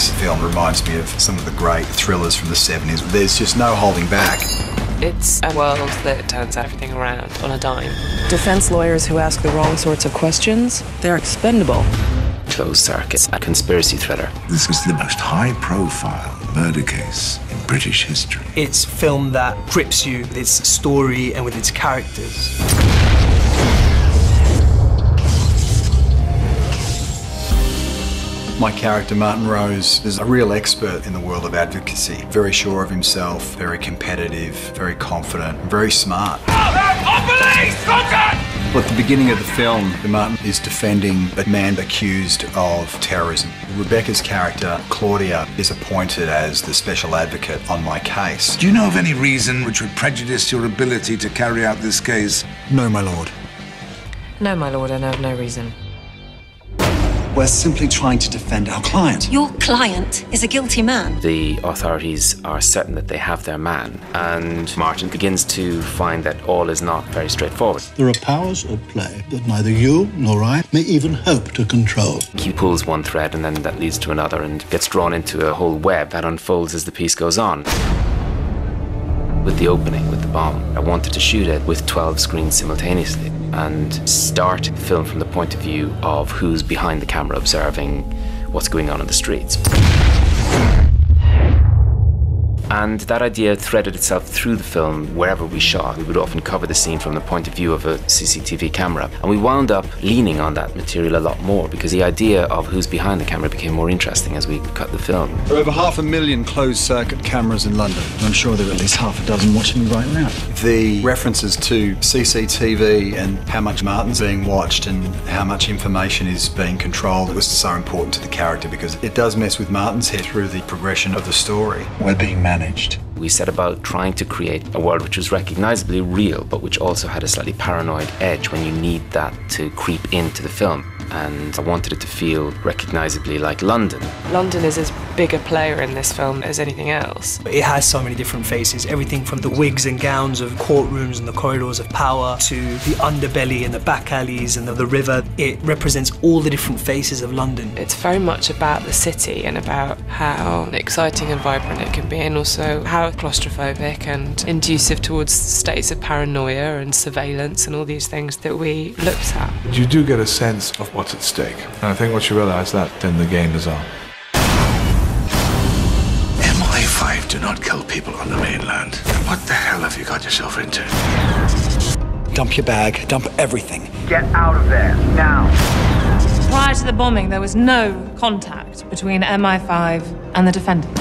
This film reminds me of some of the great thrillers from the 70s. There's just no holding back. It's a world that turns everything around on a dime. Defense lawyers who ask the wrong sorts of questions, they're expendable. Closed circuits, a conspiracy thriller. This is the most high-profile murder case in British history. It's a film that grips you with its story and with its characters. My character, Martin Rose, is a real expert in the world of advocacy. Very sure of himself, very competitive, very confident, very smart. Police! Contact! Well, at the beginning of the film, Martin is defending a man accused of terrorism. Rebecca's character, Claudia, is appointed as the special advocate on my case. Do you know of any reason which would prejudice your ability to carry out this case? No, my lord. No, my lord, I know of no reason. We're simply trying to defend our client. Your client is a guilty man. The authorities are certain that they have their man, and Martin begins to find that all is not very straightforward. There are powers at play that neither you nor I may even hope to control. He pulls one thread and then that leads to another and gets drawn into a whole web that unfolds as the piece goes on. With the opening, with the bomb, I wanted to shoot it with 12 screens simultaneously and start the film from the point of view of who's behind the camera observing what's going on in the streets. And that idea threaded itself through the film. Wherever we shot, we would often cover the scene from the point of view of a CCTV camera. And we wound up leaning on that material a lot more because the idea of who's behind the camera became more interesting as we cut the film. There are over 500,000 closed-circuit cameras in London. I'm sure there are at least half a dozen watching me right now. The references to CCTV and how much Martin's being watched and how much information is being controlled was so important to the character because it does mess with Martin's head through the progression of the story. We're being managed. We set about trying to create a world which was recognizably real, but which also had a slightly paranoid edge when you need that to creep into the film. And I wanted it to feel recognizably like London. London is as big a player in this film as anything else. It has so many different faces, everything from the wigs and gowns of courtrooms and the corridors of power to the underbelly and the back alleys and the river. It represents all the different faces of London. It's very much about the city and about how exciting and vibrant it can be, and also how claustrophobic and inducive towards states of paranoia and surveillance and all these things that we looked at. You do get a sense of what's at stake. And I think once you realise that, then the game is on. MI5 do not kill people on the mainland. What the hell have you got yourself into? Dump your bag, dump everything. Get out of there, now. Prior to the bombing, there was no contact between MI5 and the defendant.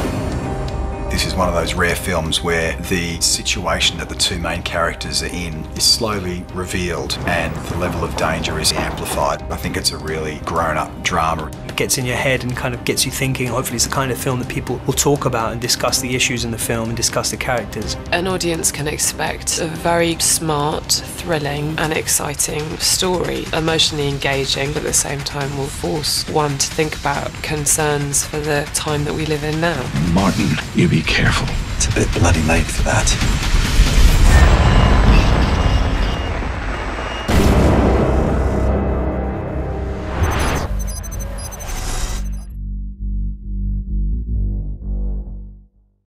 This is one of those rare films where the situation that the two main characters are in is slowly revealed and the level of danger is amplified. I think it's a really grown-up drama. It gets in your head and kind of gets you thinking. Hopefully it's the kind of film that people will talk about and discuss the issues in the film and discuss the characters. An audience can expect a very smart, thrilling and exciting story, emotionally engaging, but at the same time will force one to think about concerns for the time that we live in now. Martin, you be careful. It's a bit bloody late for that.